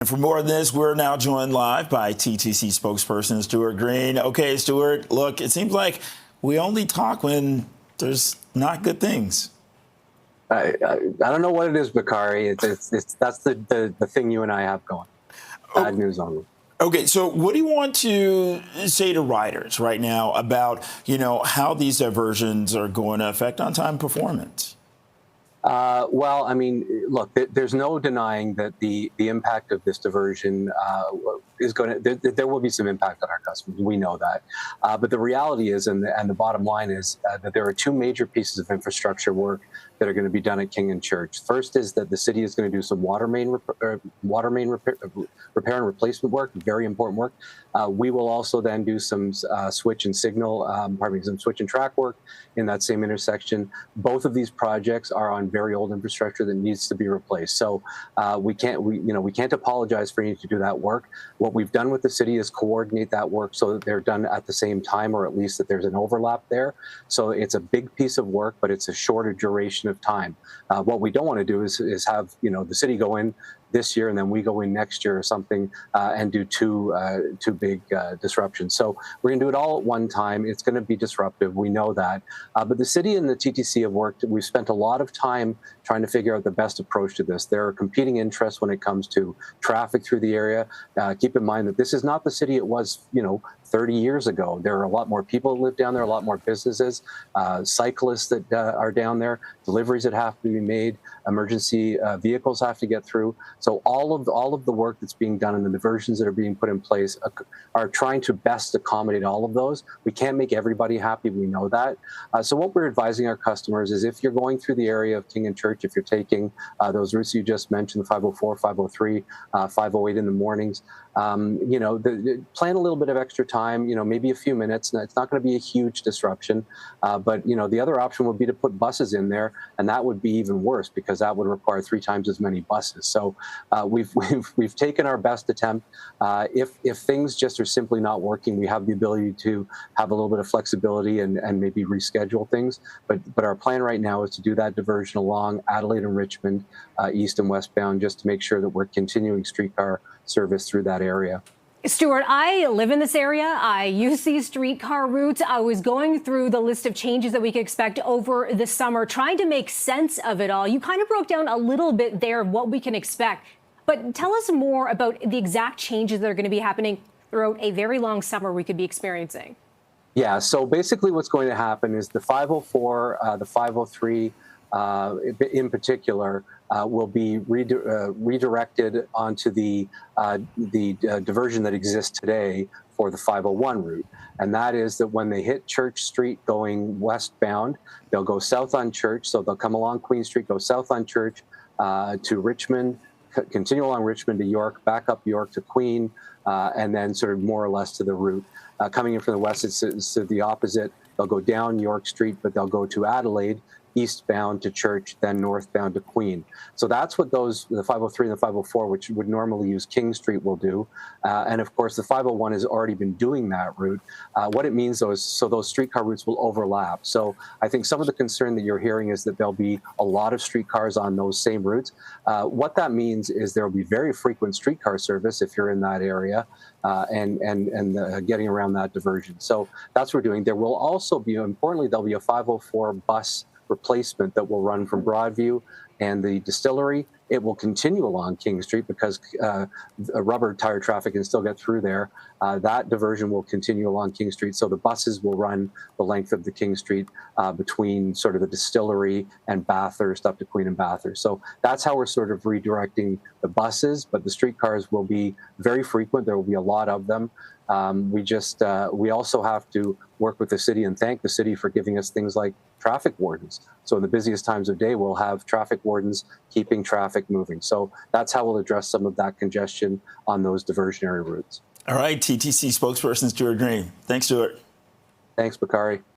And for more on this, we're now joined live by TTC spokesperson Stuart Green. Okay, Stuart, look, it seems like we only talk when there's not good things. I don't know what it is, Bakari. That's the thing you and I have going. Bad news only. Okay, so what do you want to say to riders right now about, how these diversions are going to affect on-time performance? Well, I mean, look, there's no denying that the impact of this diversion is going to, there will be some impact on our customers. We know that. But the reality is, and the bottom line is that there are two major pieces of infrastructure work that are going to be done at King and Church. First is that the city is going to do some water main repair and replacement work, very important work. We will also then do some switch and track work in that same intersection. Both of these projects are on very old infrastructure that needs to be replaced. So we can't apologize for needing to do that work. What we've done with the city is coordinate that work so that they're done at the same time, or at least that there's an overlap there. So it's a big piece of work, but it's a shorter duration of time. What we don't want to do is have the city go in this year and then we go in next year or something and do two big disruptions. So we're going to do it all at one time. It's going to be disruptive. We know that. But the city and the TTC have worked. We've spent a lot of time trying to figure out the best approach to this. There are competing interests when it comes to traffic through the area. Keep in mind that this is not the city it was, 30 years ago. There are a lot more people that live down there, a lot more businesses, cyclists that are down there, deliveries that have to be made, emergency vehicles have to get through. So all of the work that's being done and the diversions that are being put in place are trying to best accommodate all of those. We can't make everybody happy. We know that. So what we're advising our customers is if you're going through the area of King and Church, if you're taking those routes you just mentioned, the 504, 503, 508 in the mornings, plan a little bit of extra time, maybe a few minutes. It's not going to be a huge disruption, but the other option would be to put buses in there, and that would be even worse because that would require 3 times as many buses. So we've taken our best attempt. If things just are simply not working, we have the ability to have a little bit of flexibility and maybe reschedule things. But our plan right now is to do that diversion along Adelaide and Richmond, east and westbound, just to make sure that we're continuing streetcar service through that area. Stuart, I live in this area. I use these streetcar routes. I was going through the list of changes that we could expect over the summer, trying to make sense of it all. You kind of broke down a little bit there of what we can expect. But tell us more about the exact changes that are going to be happening throughout a very long summer we could be experiencing. Yeah, so basically what's going to happen is the 504, the 503 in particular, will be redirected onto the diversion that exists today for the 501 route. And that is that when they hit Church Street going westbound, they'll go south on Church. So they'll come along Queen Street, go south on Church to Richmond, continue along Richmond to York, back up York to Queen, and then sort of more or less to the route. Coming in from the west, it's the opposite. They'll go down York Street, but they'll go to Adelaide, eastbound to Church, then northbound to Queen. So that's what the 503 and the 504, which would normally use King Street, will do. And of course, the 501 has already been doing that route. What it means, though, is so those streetcar routes will overlap. So I think some of the concern that you're hearing is that there'll be a lot of streetcars on those same routes. What that means is there will be very frequent streetcar service if you're in that area and getting around that diversion. So that's what we're doing. There will also be, importantly, there'll be a 504 bus replacement that will run from Broadview and the distillery. It will continue along King Street because rubber tire traffic can still get through there. That diversion will continue along King Street. So the buses will run the length of the King Street between sort of the distillery and Bathurst up to Queen and Bathurst. So that's how we're sort of redirecting the buses, but the streetcars will be very frequent. There will be a lot of them. We also have to work with the city and thank the city for giving us things like traffic wardens. So in the busiest times of day, we'll have traffic wardens keeping traffic moving. So that's how we'll address some of that congestion on those diversionary routes. All right, TTC spokesperson Stuart Green. Thanks, Stuart. Thanks, Bakari.